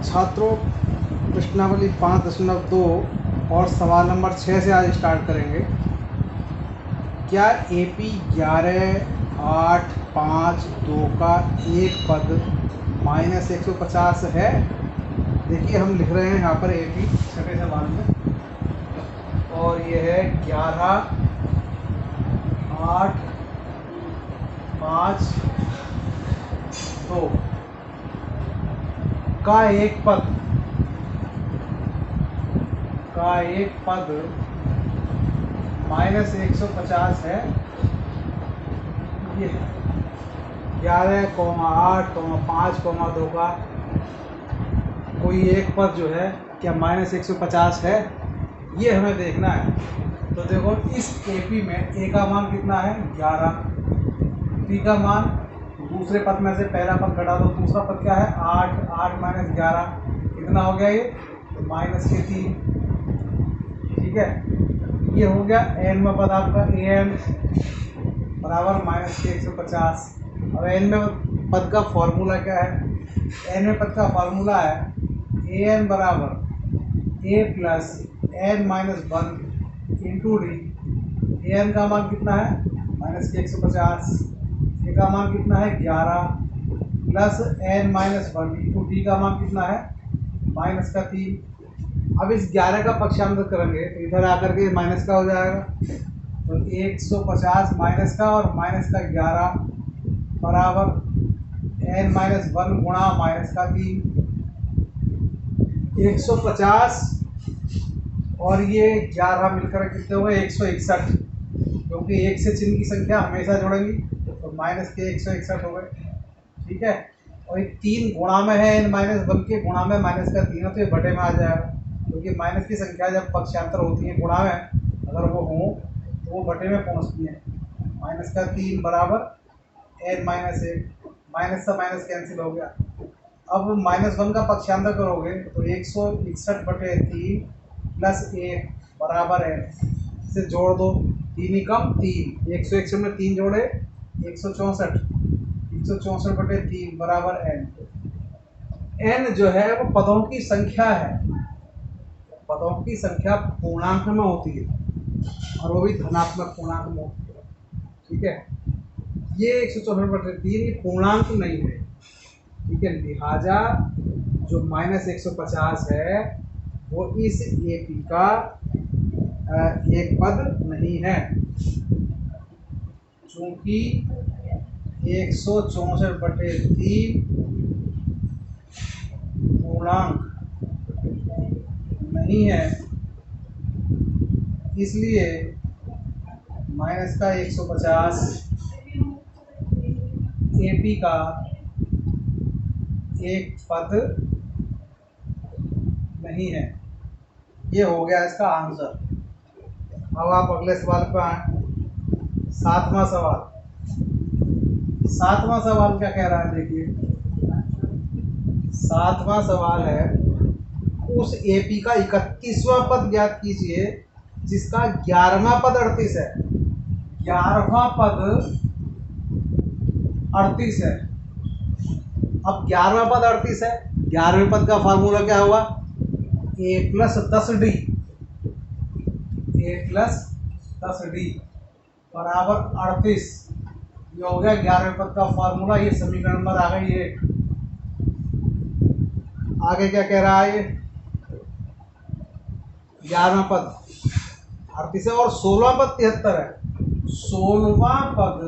छात्रों, प्रश्नावली 5.2 और सवाल नंबर 6 से आज स्टार्ट करेंगे। क्या AP 11, 8, 5, 2 का एक पद -150 है? देखिए हम लिख रहे हैं यहाँ पर AP छठे सवाल में, और ये है 11, 8, 5, 2 का एक पद -150 है। ये 11, 8, 5, 2 का कोई एक पद जो है क्या -150 है, ये हमें देखना है। तो देखो इस AP में A का मान कितना है 11, B का मान दूसरे पद में से पहला पद घटा दो, दूसरा पद क्या है 8, 8 - 11 कितना हो गया, ये -3। ठीक है, ये हो गया n में पद आपका AN बराबर -150। अब n में पद का फॉर्मूला क्या है, n में पद का फॉर्मूला है AN बराबर A plus n - 1 into D. AN का मान कितना है -150, A का मान कितना है 11 प्लस n - 1 इंटू डी का मान कितना है -3। अब इस 11 का पक्षांतर करेंगे तो इधर आकर के माइनस का हो जाएगा, तो 150 माइनस का और माइनस का 11 बराबर n - 1 गुणा -3। 150 और ये 11 मिलकर कितने हुए 161, क्योंकि एक से चिन्ह की संख्या हमेशा जुड़ेंगी, तो माइनस के 161 हो गए। ठीक है, और ये 3 गुणा में है n - 1 के गुणा में -3 है, तो ये बटे में आ जाएगा, क्योंकि माइनस की संख्या जब पक्षांतर होती है गुणा में अगर वो हो तो वो बटे में पहुंचती है। -3 बराबर n - 1, माइनस से माइनस कैंसिल हो गया। अब -1 का पक्षांतर करोगे तो 161/3 प्लस 1 बराबर है, इसे जोड़ दो, 3 कम 3, 161 में 3 जोड़े 164, 164/3 बराबर n। n जो है वो पदों की संख्या है, पदों की संख्या पूर्णांक में होती है, और वो भी धनात्मक पूर्णांक में होती है। ठीक है, ये 164/3 पूर्णांक नहीं है। ठीक है, लिहाजा जो -150 है वो इस AP का एक पद नहीं है, चूंकि 164/3 पूर्णांक नहीं है, इसलिए माइनस का 150 AP का एक पद नहीं है। ये हो गया इसका आंसर। अब आप अगले सवाल पर आए, 7वां सवाल। 7वां सवाल क्या कह रहा है, देखिए 7वां सवाल है उस AP का 31वां पद ज्ञात कीजिए जिसका 11वां पद 38 है। 11वां पद 38 है। अब 11वां पद 38 है, 11वें पद का फार्मूला क्या हुआ A + 10D, A + 10D बराबर 38। ये हो गया 11वें पद का फार्मूला, ये समीकरण नंबर आ गई है। आगे क्या कह रहा है, ये 11वां पद 38 है और 16वां पद 73 है। 16वां पद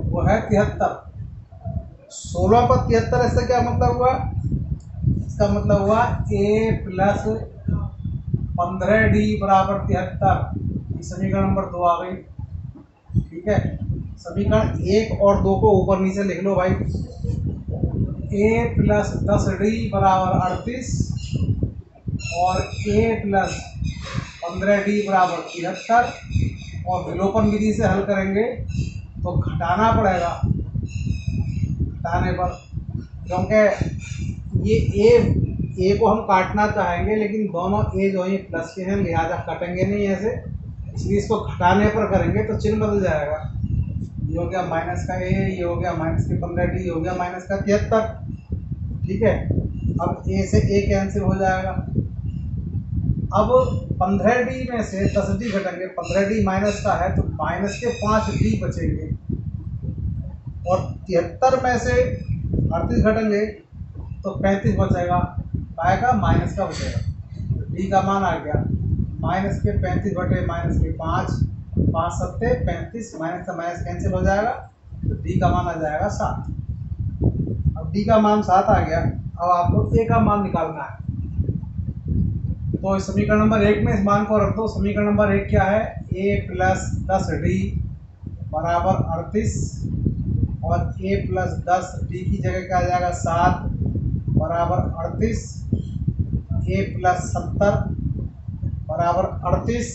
वो है 73, 16वां पद 73, इसका क्या मतलब हुआ, इसका मतलब हुआ A + 15D बराबर 73। समीकरण नंबर 2 आ गई। ठीक है, समीकरण 1 और 2 को ऊपर नीचे लिख लो भाई। A + 10D बराबर 38 और A + 15D बराबर 73, और विलोपन विधि से हल करेंगे तो घटाना पड़ेगा, घटाने पर, क्योंकि ये A को हम काटना चाहेंगे लेकिन दोनों A जो है प्लस के हैं, लिहाजा कटेंगे नहीं ऐसे, इसलिए इसको घटाने पर करेंगे तो चिन्ह बदल जाएगा। ये हो गया -का A, ये हो गया -15D, ये हो गया -73। ठीक है। अब ए से ए कैंसिल हो जाएगा। अब 15D में से 10D घटेंगे, 15D माइनस का है तो माइनस के 5D बचेंगे, और 73 में से 38 घटेंगे तो 35 बचेगा, आएगा माइनस का बचेगा। तो डी का मान आ गया माइनस के 35 बटे माइनस के 5, 5 सत्ते 35, माइनस का माइनस कैंसिल हो जाएगा, तो डी का मान आ जाएगा 7। अब डी का मान 7 आ गया। अब आपको ए का मान निकालना है, तो समीकरण नंबर 1 में इस मान को रख दो। समीकरण नंबर 1 क्या है, a प्लस 10d बराबर 38, और a प्लस 10d की जगह क्या आ जाएगा 7 बराबर 38, a प्लस 70 बराबर 38,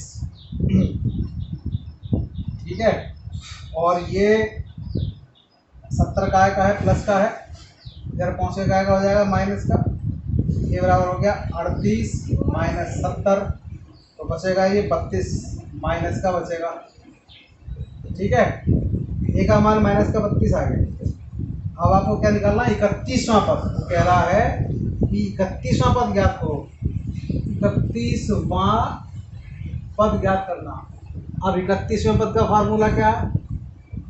ठीक है। और ये 70 का है प्लस का है, इधर पहुँचे का हो जाएगा माइनस का, ये बराबर हो गया 38 माइनस 70, तो बचेगा ये 32 माइनस का बचेगा, ठीक है। ए का मान माइनस का 32 आ गया। अब आपको क्या निकालना है, 31वां पद। तो कह रहा है कि 31वां पद ज्ञात करो, 31वां पद ज्ञात करना। अब 31वें पद का फार्मूला क्या है,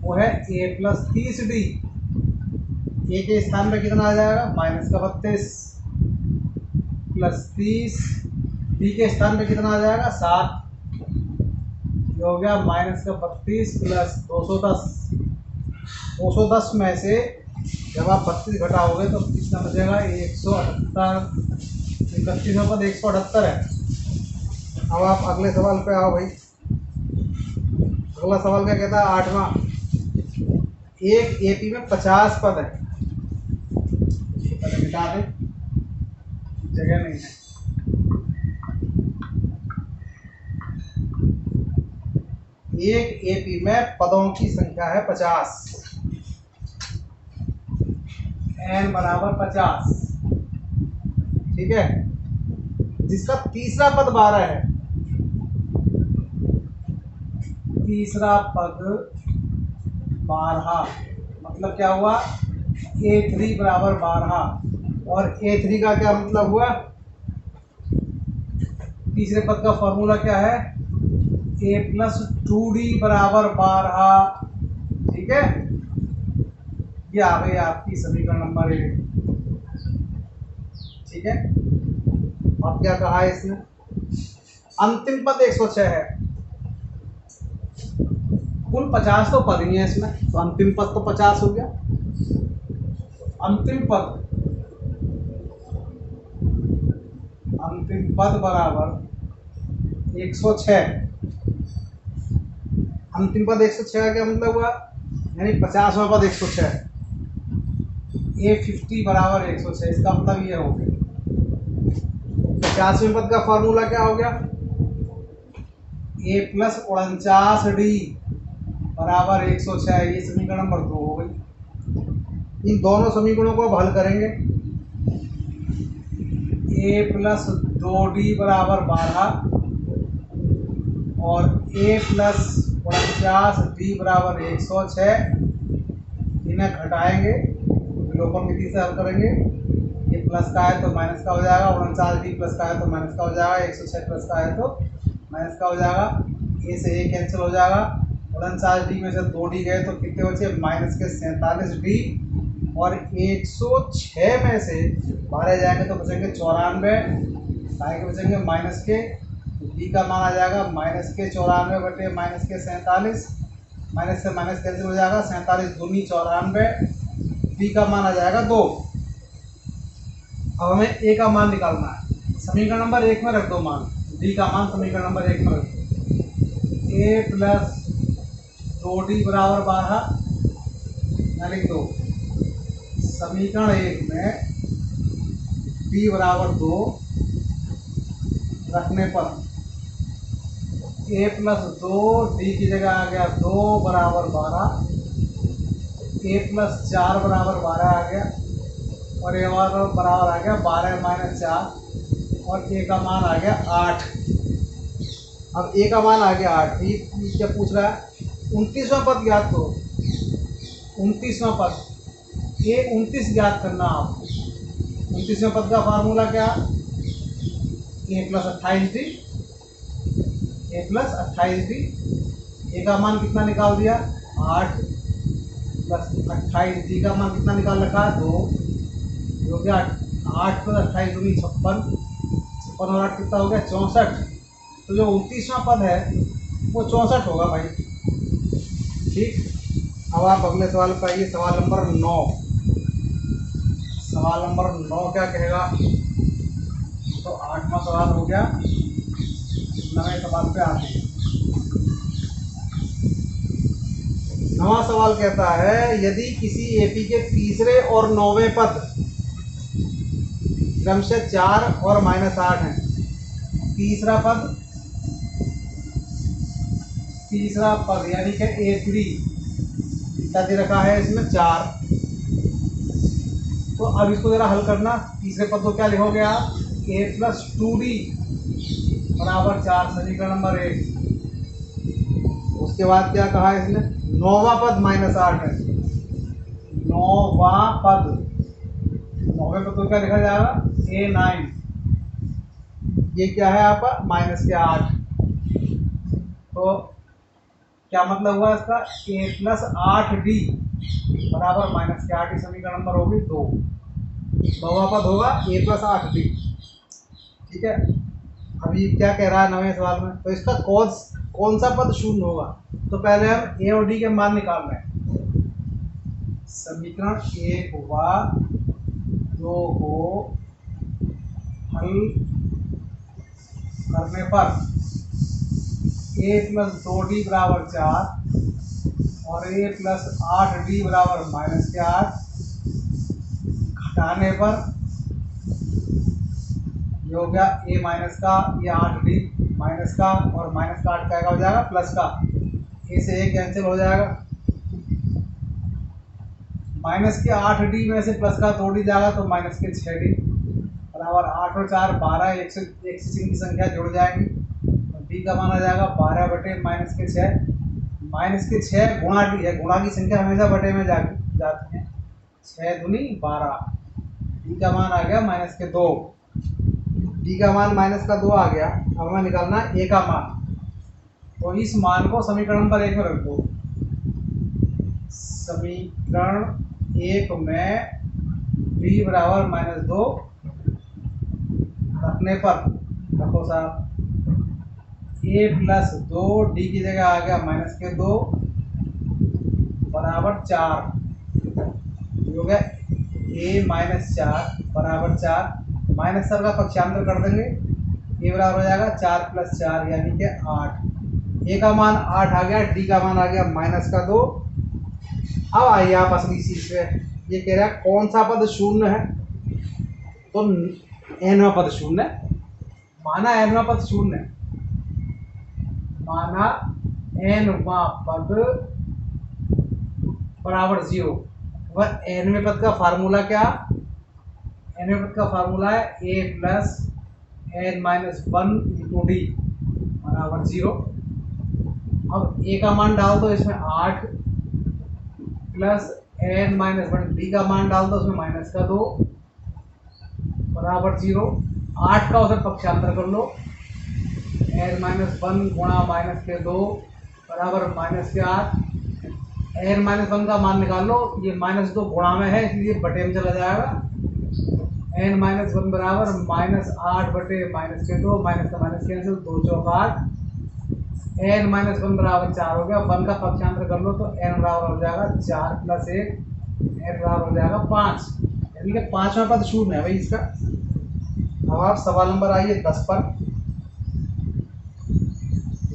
वो है a प्लस 30d। ए के स्थान पे कितना आ जाएगा, माइनस का 32 प्लस 30, डी के स्थान पे कितना आ जाएगा 7, ये हो गया माइनस का 32 प्लस 210। 210 में से जब आप 32 घटाओगे तो कितना बचेगा, 178। 31 पद 178 है। अब आप अगले सवाल पे आओ भाई। अगला सवाल क्या कहता है, 8वां, एक एपी में 50 पद है। मिटा दे, जगह नहीं है। एक एपी में पदों की संख्या है 50, n बराबर 50, ठीक है, जिसका तीसरा पद 12 है। तीसरा पद 12, मतलब क्या हुआ, a3 बराबर 12, और a3 का क्या मतलब हुआ, तीसरे पद का फॉर्मूला क्या है, a प्लस 2d बराबर 12, ठीक है। ये आ गई आपकी समीकरण नंबर 1, ठीक है। अब क्या कहा है इसने, अंतिम पद 106 है। कुल 50 तो पद ही है इसमें, तो अंतिम पद तो 50 हो गया। अंतिम पद बराबर 106। अंतिम पद 106 का क्या मतलब हुआ, यानी 50वां पद 106, a50 बराबर 106, इसका मतलब ये हो गया। 50वें पद का फॉर्मूला क्या हो गया, a प्लस 49d बराबर 106, ये समीकरण नंबर 2 हो गई। इन दोनों समीकरणों को अब हल करेंगे। a प्लस 2d बराबर 12 और a प्लस 49d बराबर 106, इन्हें घटाएंगे, विलोपन विधि से हल करेंगे। ये प्लस का है तो माइनस का हो जाएगा, 49d प्लस का है तो माइनस का हो जाएगा, 106 प्लस का है तो माइनस का हो जाएगा। a से a कैंसिल हो जाएगा, 49d में से 2d गए तो कितने बचे, माइनस के 47d, और 106 में से 12 जाएंगे तो बचेंगे 94, काय के बचेंगे माइनस के, डी का मान आ जाएगा माइनस के 94 बटे माइनस के 47, माइनस से माइनस कैंसिल हो जाएगा, 47 दूनी 94, डी का मान आ जाएगा 2। अब हमें ए का मान निकालना है, समीकरण नंबर 1 में रख दो मान, डी का मान समीकरण नंबर 1 में रख दो। ए प्लस 2d बराबर 12, मैं लिख दो समीकरण 1 में d बराबर 2 रखने पर a प्लस 2, डी की जगह आ गया 2 बराबर 12, a प्लस 4 बराबर 12 आ गया, और ये बराबर आ गया 12 माइनस 4, और a का मान आ गया 8। अब a का मान आ गया 8, ठीक, क्या पूछ रहा है, 29वां पद ज्ञात करो। 29वां पद, a 29 ज्ञात करना आपको। 29वें पद का फार्मूला क्या, a plus 28d, a plus 28d। ए का मान कितना निकाल दिया 8 प्लस 28d का मान कितना निकाल रखा 2, जो गया 8 प्लस 28 दूनी 56, 56 और 8 कितना हो गया 64। तो जो 29वां पद है वो 64 होगा भाई। ठीक, अब आप अगले सवाल पर आइए, सवाल नंबर 9। सवाल नंबर 9 क्या कहेगा, तो 8वां सवाल हो गया। 9वें सवाल पे आते हैं। 9वां सवाल कहता है यदि किसी एपी के तीसरे और 9वें पद क्रमशः 4 और -8 हैं। तीसरा पद यानी कि A3 कितना दे रखा है इसमें 4। तो अब इसको जरा हल करना। तीसरे पद को क्या लिखोगे आप, a प्लस 2d बराबर 4, समीकरण नंबर 1। उसके बाद क्या कहा इसने, 9वां पद -8 है। 9वां पद, 9वें पद को क्या लिखा जाएगा A9, ये क्या है आपका -8। तो क्या मतलब हुआ इसका, a प्लस 8d बराबर -8, समीकरण नंबर होगी 2। 9वां पद होगा a प्लस 8d। ठीक है, अभी क्या कह रहा है 9वें सवाल में, तो इसका कौन सा पद शून्य होगा। तो पहले हम a और d के मान निकाल रहे हैं। समीकरण 1 व 2 को हल करने पर a प्लस 2d बराबर 4 और a प्लस 8d बराबर -8, घटाने पर ये हो गया a माइनस का, ये 8d माइनस का, और माइनस का 8 का हो जाएगा प्लस का, a से a कैंसिल हो जाएगा। माइनस के 8d में से प्लस का 2d जाएगा तो माइनस के 6d बराबर 8 और 4 12, 1 से 3 की संख्या जुड़ जाएगी। डी का मान आ जाएगा 12 बटे -6। -6 गुणा डी है, गुणा की संख्या हमेशा बटे में जाती है। 6 दूनी 12, डी का मान आ गया -2। डी का मान -2 आ गया। अब हमें निकालना ए का मान, तो इस मान को समीकरण नंबर 1 में रख दो। समीकरण 1 में डी बराबर -2 रखने पर, रखो साहब, a प्लस 2 डी की जगह आ गया -2 बराबर 4, हो गया a -4 बराबर 4। माइनस सर का पक्षांतर कर देंगे, a बराबर हो जाएगा 4 + 4 यानी कि 8। a का मान 8 आ गया, d का मान आ गया -2। अब आइए आप असली चीज पे, ये कह रहा है कौन सा पद शून्य है, तो nवां पद शून्य है। माना nवां पद शून्य है, माना nवां पद बराबर 0। वह nवें पद का फार्मूला क्या, nवें पद का फार्मूला है a plus n minus 1 into D बराबर 0। अब a का मान डाल दो इसमें 8 प्लस n माइनस 1, डी का मान डाल दो उसमें -2 बराबर 0। 8 का उधर पक्षांतर कर लो, n माइनस 1 गुणा -2 बराबर -8। n माइनस 1 का मान निकाल लो, ये -2 गुणा में है इसलिए बटे में चला जाएगा। n माइनस 1 बराबर -8 बटे -2, माइनस का माइनस कैंसिल, 2 चौक 8। n माइनस 1 बराबर 4 हो गया। 1 का पक्षांतर कर लो तो n बराबर हो जाएगा 4 + 1, n बराबर हो जाएगा 5, यानी कि 5वां पद शून्य है भाई इसका। अब आप सवाल नंबर आइए 10 पर।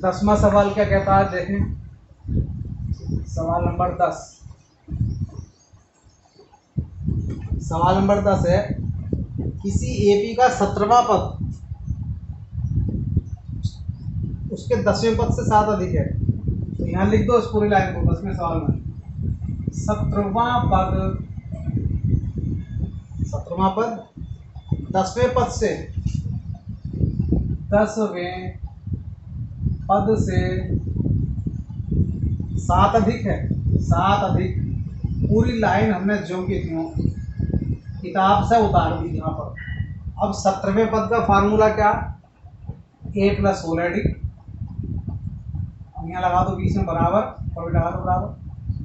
10वां सवाल क्या कहता है देखें, सवाल नंबर 10। सवाल नंबर 10 है किसी एपी का 17वां पद उसके 10वें पद से 7 अधिक है। तो यहाँ लिख दो इस पूरी लाइन को 10वें सवाल में, 17वां पद 10वें पद से 10वें पद से 7 अधिक है। 7 अधिक, पूरी लाइन हमने जो की थी किताब से उतार दी यहाँ पर। अब 17वें पद का फार्मूला क्या, a प्लस 16d। अब यहाँ लगा दो बीच में बराबर, और भी लगा दो बराबर।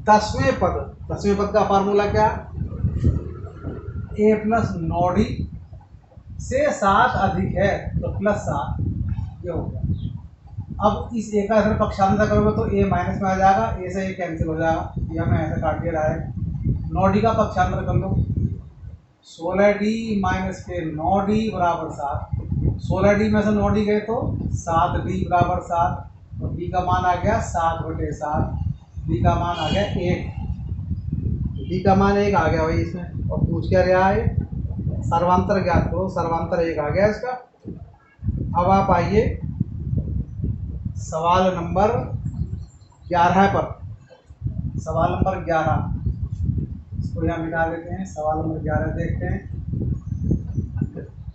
10वें पद का फार्मूला क्या, a प्लस 9d से 7 अधिक है तो प्लस 7, ये हो गया। अब इस ए का अगर पक्षांतर करोगे तो a माइनस में आ जाएगा, a से a कैंसिल हो जाएगा, ये हमने ऐसे काट दिया डायरेक्ट। 9d का पक्षांतर कर लो, 16d माइनस के 9d बराबर 7। 16d में से 9d गए तो 7d बराबर 7, तो d का मान आ गया 7/7, d का मान आ गया 1, d का मान 1 आ गया भाई इसमें। और पूछ क्या रहा है, सर्वांतर ज्ञात करो, सर्वांतर 1 आ गया इसका। अब आप आइए सवाल नंबर 11 पर। सवाल नंबर 11 इसको यहाँ मिटा देते हैं, सवाल नंबर 11 देखते हैं।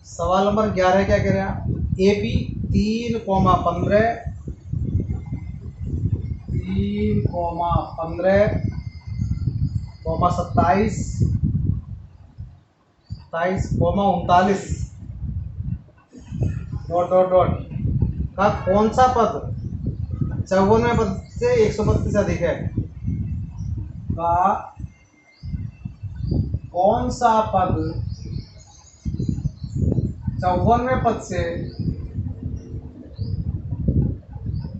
सवाल नंबर 11 क्या कह रहा है, AP 3,15 27 39, डॉट का कौन सा पद 54वें पद से 132 अधिक है, का कौन सा पद 54वें पद से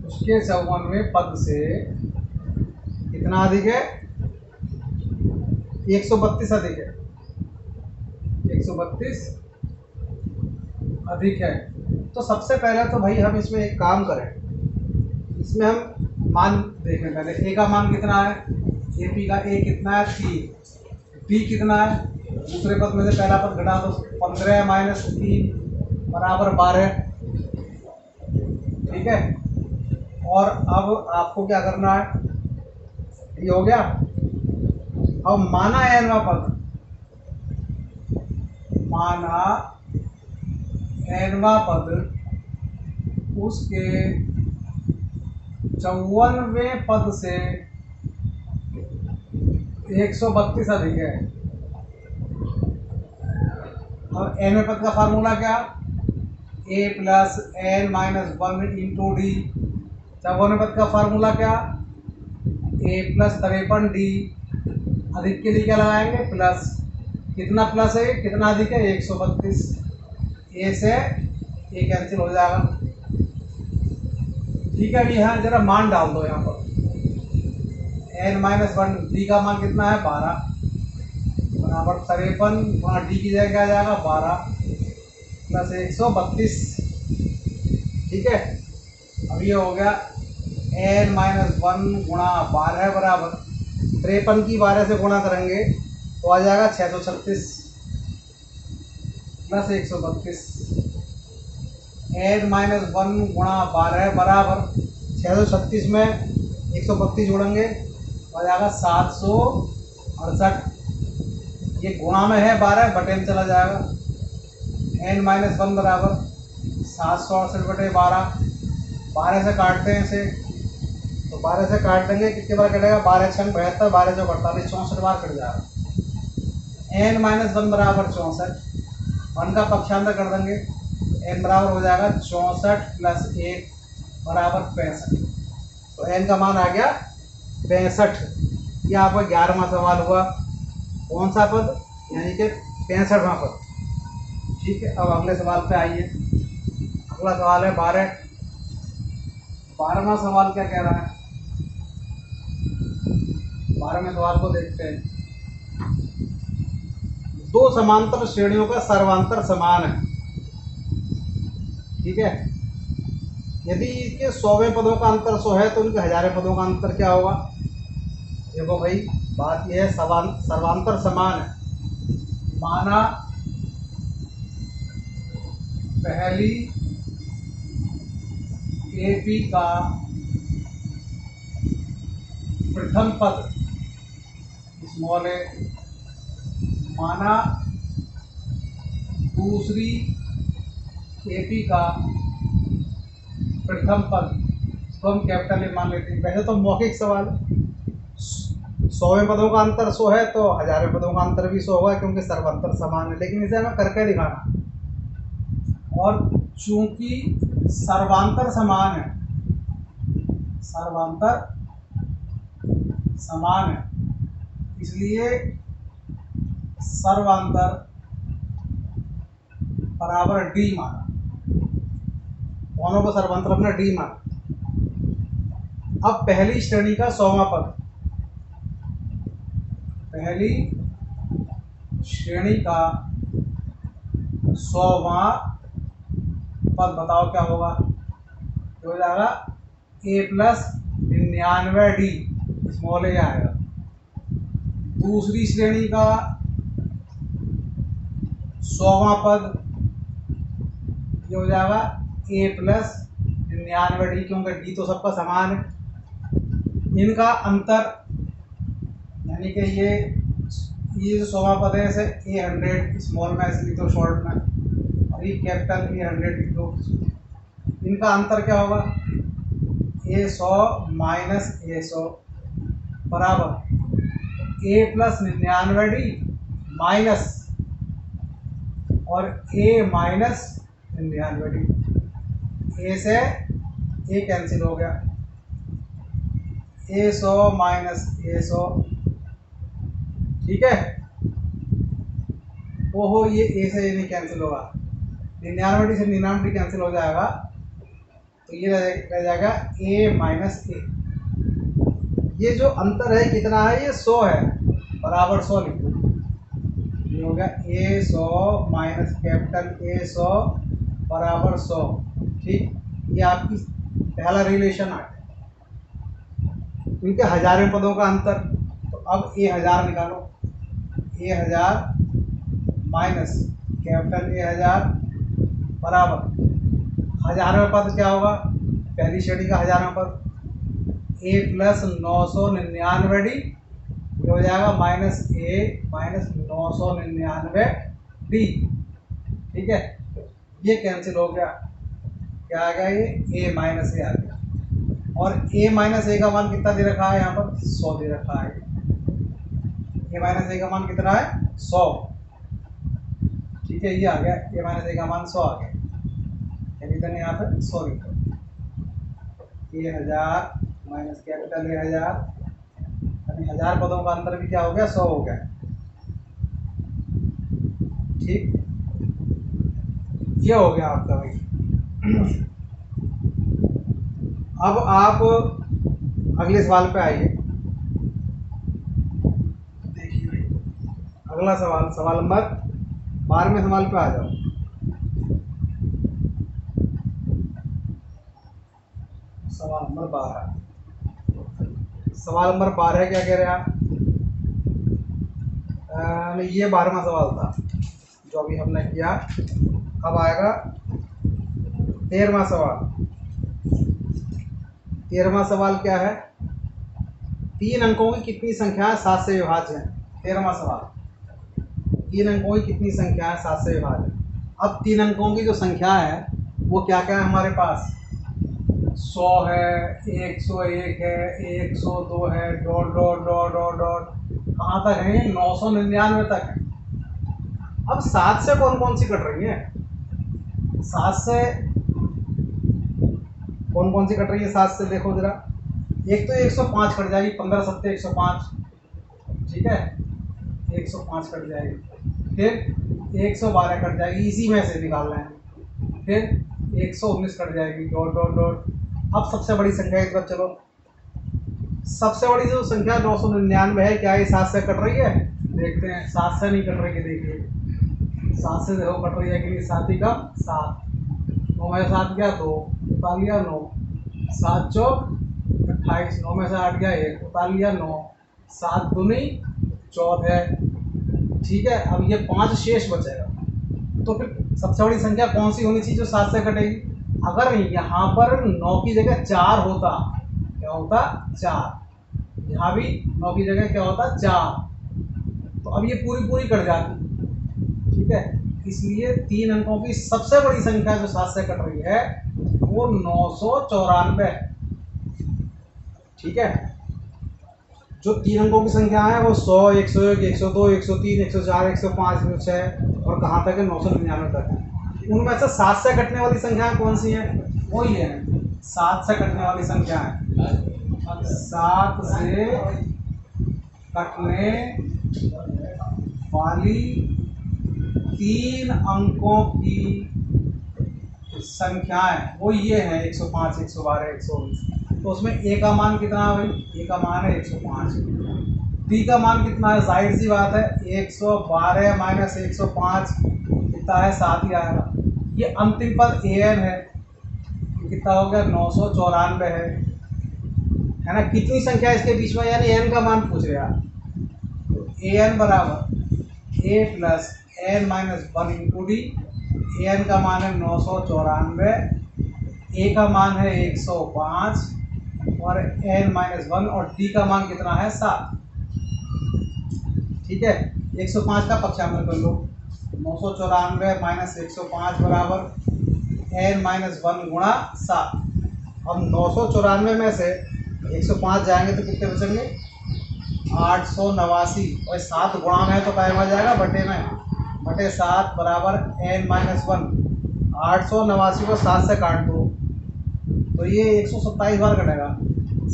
उसके 54वें पद से कितना अधिक है, 132 अधिक है, 132 अधिक है। तो सबसे पहले तो भाई हम इसमें एक काम करें, इसमें हम मान देखें पहले। ए का मान कितना है, AP का A कितना है 3, D कितना है, दूसरे पद में से पहला पद घटा दो, 15 माइनस 3 बराबर 12, ठीक है। और अब आपको क्या करना है, ये हो गया। अब माना nवां पद, माना nवां पद उसके 54वें पद से 132 अधिक है। अब nवें पद का फार्मूला क्या, a plus n minus 1 into d. 54वें पद का फार्मूला क्या, a प्लस 53d। अधिक के लिए क्या लगाएंगे, प्लस। कितना प्लस है, कितना अधिक है, 132। a से a कैंसिल हो जाएगा, ठीक है। अभी यहाँ जरा मान डाल दो, यहाँ पर n माइनस 1, d का मान कितना है 12 बराबर 53, वहाँ d की जगह क्या आ जाएगा 12 प्लस 132, ठीक है। अब ये हो गया n माइनस 1 गुणा 12 बराबर 53 की 12 से गुणा करेंगे तो आ जाएगा 636 प्लस 132। n माइनस 1 गुणा 12 बराबर 636 में 132 जोड़ेंगे तो आ जाएगा 768। ये गुणा में है 12, बटे में चला जाएगा। n माइनस 1 बराबर 768/12, 12 से काटते हैं इसे तो 12 से काट देंगे, कितने बार कटेगा, 12 6 72, 12 से 48, 64 बार कट जाएगा। n माइनस 1 बराबर 64, 1 का पक्षांतर कर देंगे, n बराबर हो जाएगा 64 प्लस 1 बराबर 65। तो n का मान आ गया 65। ये आपका 11वां सवाल हुआ, कौन सा पद, यानी कि 65वां पद, ठीक है। अब अगले सवाल पे आइए। अगला सवाल है 12वां सवाल क्या कह रहा है, 12वें सवाल को देखते हैं। दो समांतर श्रेणियों का सर्वांतर समान है, ठीक है। यदि इसके 100वें पदों का अंतर 100 है तो उनके 1000वें पदों का अंतर क्या होगा। देखो भाई, बात यह है सर्वांतर समान है। माना पहली AP का प्रथम पद स्मॉल a, माना दूसरी AP का प्रथम पद, इसको हम कैपिटल A मान लेते हैं। वैसे तो मौखिक सवाल, 100वें पदों का अंतर 100 है तो 1000वें पदों का अंतर भी 100 होगा, क्योंकि सर्वांतर समान है। लेकिन इसे हमें करके दिखाना, और चूंकि सर्वांतर समान है, सर्वांतर समान है, इसलिए सर्वांतर बराबर डी माना, दोनों को सर्वांतर अपना डी माना। अब पहली श्रेणी का 100वां पद, पहली श्रेणी का 100वां पद बताओ क्या होगा? हो जाएगा a प्लस 99d, स्मॉल ए आएगा। दूसरी श्रेणी का 100वां पद ये हो जाएगा a प्लस 99d, क्योंकि d तो सबका समान है। इनका अंतर यानी कि ये जो 100वां पद है इसे A100 स्मॉल में ऐसे लिख दो शॉर्ट में, और ये कैपिटल A100 लिख दो। इनका अंतर क्या होगा? A100 माइनस A100 बराबर A प्लस 99d माइनस और A माइनस 99d। A से A कैंसिल हो गया, A100 माइनस A100, ठीक है। ओहो, ये ए से ये नहीं कैंसिल होगा, 99 से 99 कैंसिल हो जाएगा, तो ये रह जाएगा ए माइनस ए। ये जो अंतर है कितना है? ये 100 है, बराबर 100 लिख दो। ये हो गया A100 माइनस कैपिटल A100 बराबर 100, ठीक। ये आपकी पहला रिलेशन आ गया। इनके 1000वें पदों का अंतर, तो अब A1000 निकालो, A1000 माइनस कैपिटल A1000 बराबर 1000वें पद क्या होगा? पहली श्रेणी का 1000वां पद A प्लस 999d, ये हो जाएगा माइनस A माइनस 999d, ठीक है। ये कैंसिल हो गया, क्या आ गया? ये A माइनस A आ गया, और A माइनस A का मान कितना दे रखा है? यहाँ पर 100 दे रखा है। A माइनस A का मान कितना है? 100, ठीक है। ये आ गया A माइनस A का मान 100 आ गया, यानी इधर यहाँ पर 100 लिखो। A1000 माइनस कैपिटल A1000, यानी 1000 पदों का अंतर भी क्या हो गया? 100 हो गया, ठीक। ये हो गया आपका भाई। अब आप अगले सवाल पे आइए। देखिए भाई, अगला सवाल, सवाल नंबर 12वें सवाल पे आ जाओ। सवाल नंबर 12, सवाल नंबर 12 क्या कह रहे हैं आप? ये 12वां सवाल था जो अभी हमने किया। अब आएगा 13वां सवाल। 13वां सवाल क्या है? 3 अंकों की कितनी संख्याएं 7 से विभाज्य हैं? 13वां सवाल, 3 अंकों की कितनी संख्याएं 7 से विभाज्य हैं? अब 3 अंकों की जो संख्या है वो क्या क्या है हमारे पास? 100 है, 101 है, 102 है, dot dot dot dot dot, कहाँ तक है? 999 तक है। अब 7 से कौन कौन सी कट रही है? 7 से कौन कौन सी कट रही है? 7 से देखो जरा। एक तो 105 कट जाएगी, 15 सत्ते 105, ठीक है, 105 कट जाएगी। फिर 112 कट जाएगी, इसी में से निकालना है। फिर 119 कट जाएगी, डॉट डॉट डॉट। अब सबसे बड़ी संख्या की तरफ चलो। सबसे बड़ी जो संख्या 999 है, क्या ये 7 से कट रही है? देखते हैं। 7 से नहीं कट रही है, देखिए 7 से देखो कट रही है कि नहीं। 7 ही कम 7, 9 में से 7 गया 2, उतार लिया 9, 7 चौक 28, 9 में से 8 गया 1, उतार लिया 9, 7 दूनी 14, ठीक है। अब ये 5 शेष बचेगा, तो फिर सबसे बड़ी संख्या कौन सी होनी चाहिए जो 7 से कटेगी? अगर यहाँ पर 9 की जगह 4 होता, क्या होता? 4। यहाँ भी 9 की जगह क्या होता? 4। तो अब ये पूरी पूरी कट जाती, ठीक है। इसलिए 3 अंकों की सबसे बड़ी संख्या जो 7 से कट रही है वो 994, ठीक है। जो 3 अंकों की संख्या है वो 100, 101, 102, 103, 104, 105, 106 और कहाँ तक है 999 तक है। उनमें से 7 से कटने वाली संख्याएं कौन सी हैं? वो ये है 7 से कटने वाली संख्या है। 7 से कटने वाली 3 अंकों की संख्याएं वो ये है 105, 112, 119। तो उसमें ए का मान कितना है भाई? ए का मान है 105। डी का मान कितना है? जाहिर सी बात है 112 माइनस 105 कितना है? 7 ही आएगा। ये अंतिम पद ए एन है, कितना हो गया? 994 है ना। कितनी संख्या इसके बीच में, यानी एन का मान पूछ रहे हैं। तो ए एन बराबर a plus n minus 1 into d. A n का मान है 994, ए का मान है 105 और एन माइनस 1 और डी का मान कितना है? 7। ठीक है, 105 का पक्षांतर कर लो। 994 माइनस 105 बराबर एन माइनस 1 गुणा 7। अब 994 में से 105 जाएंगे तो कितने बचेंगे? 889 और 7 गुणा में है तो क्या हो जाएगा? बटे में, बटे 7 बराबर एन माइनस 1। 889 को 7 से काट दो तो ये 127 बार कटेगा।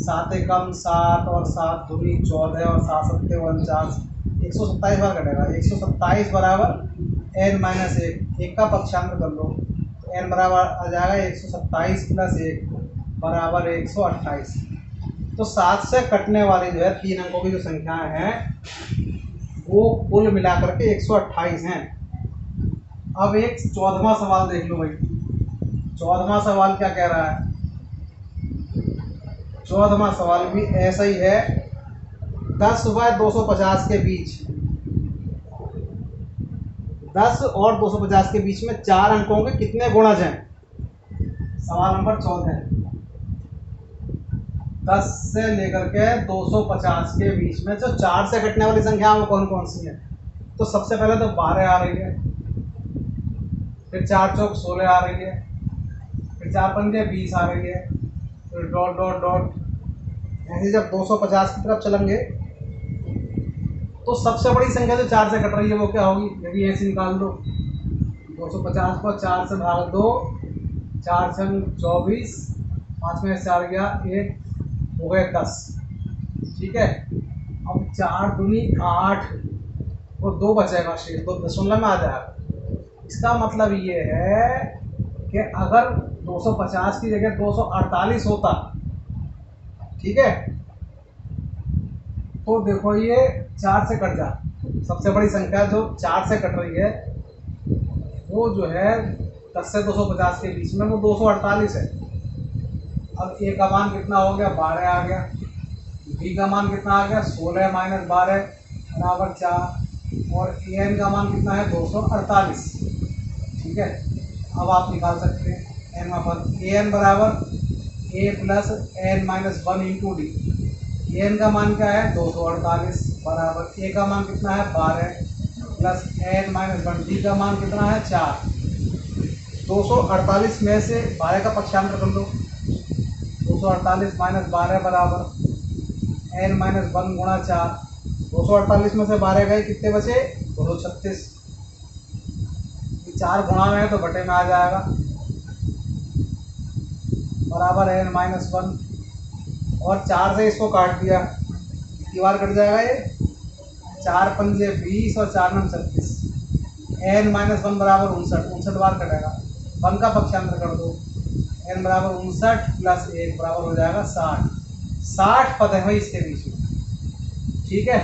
7 एकम 7 और 7 दूनी 14 और 7 सत्ते 49, 127 बार कटेगा। 127 बराबर एन माइनस 1। एक का पक्षांतर कर लो तो एन बराबर आ जाएगा 127 प्लस 1 बराबर 128। तो 7 से कटने वाली जो है 3 अंकों की जो संख्याएं हैं वो कुल मिलाकर के 128 हैं। अब एक 14वां सवाल देख लो भाई। 14वां सवाल क्या कह रहा है? 14वां सवाल भी ऐसा ही है। 10 व 250 के बीच, 10 और 250 के बीच में 4 अंकों के कितने गुणज हैं? सवाल नंबर 14। 10 से लेकर के 250 के बीच में जो 4 से कटने वाली संख्या वो कौन कौन सी है? तो सबसे पहले तो 12 आ रही है, फिर 4 चौक 16 आ रही है, फिर 4 पंजे 20 आ रही है, फिर डॉट डॉट डॉट। ऐसे जब 250 की तरफ चलेंगे तो सबसे बड़ी संख्या जो 4 से कट रही है वो क्या होगी? ये भी ऐसे निकाल दो। 250 को 4 से भाग दो, 4 छंग 24, 5 में 4 गया 1, हो गए 10। ठीक है, अब 4 दूनी 8 और 2 बचेगा शेष, 2 दशमलव में आ जाएगा। इसका मतलब ये है कि अगर 250 की जगह 248 होता, ठीक है, तो देखो ये 4 से कट जा। सबसे बड़ी संख्या जो 4 से कट रही है वो जो है 10 से 250 के बीच में वो 248 है। अब ए का मान कितना हो गया? 12 आ गया। बी का मान कितना आ गया? 16 माइनस 12 बराबर 4 और ए एन का मान कितना है? 248। ठीक है, अब आप निकाल सकते हैं एन अपन। ए एन बराबर a plus n minus 1 into d. A n का मान क्या है? 248 बराबर ए का मान कितना है? 12 प्लस एन माइनस 1, डी का मान कितना है? 4। 248 में से 12 का पक्षांतर कर लो। 248 माइनस 12 बराबर एन माइनस 1 गुणा 4। 248 में से 12 गए, कितने बचे? 236। 4 गुणा में है तो बटे में आ जाएगा, बराबर एन माइनस 1। और 4 से इसको काट दिया, कितनी बार कट जाएगा ये? 4 पंजे 20 और 4 नम 36। एन माइनस 1 बराबर 59 बार कटेगा। 1 का पक्षांतर कर दो, एन बराबर 59 प्लस 1 बराबर हो जाएगा 60। 60 पद है भाई इसके बीच में। ठीक है,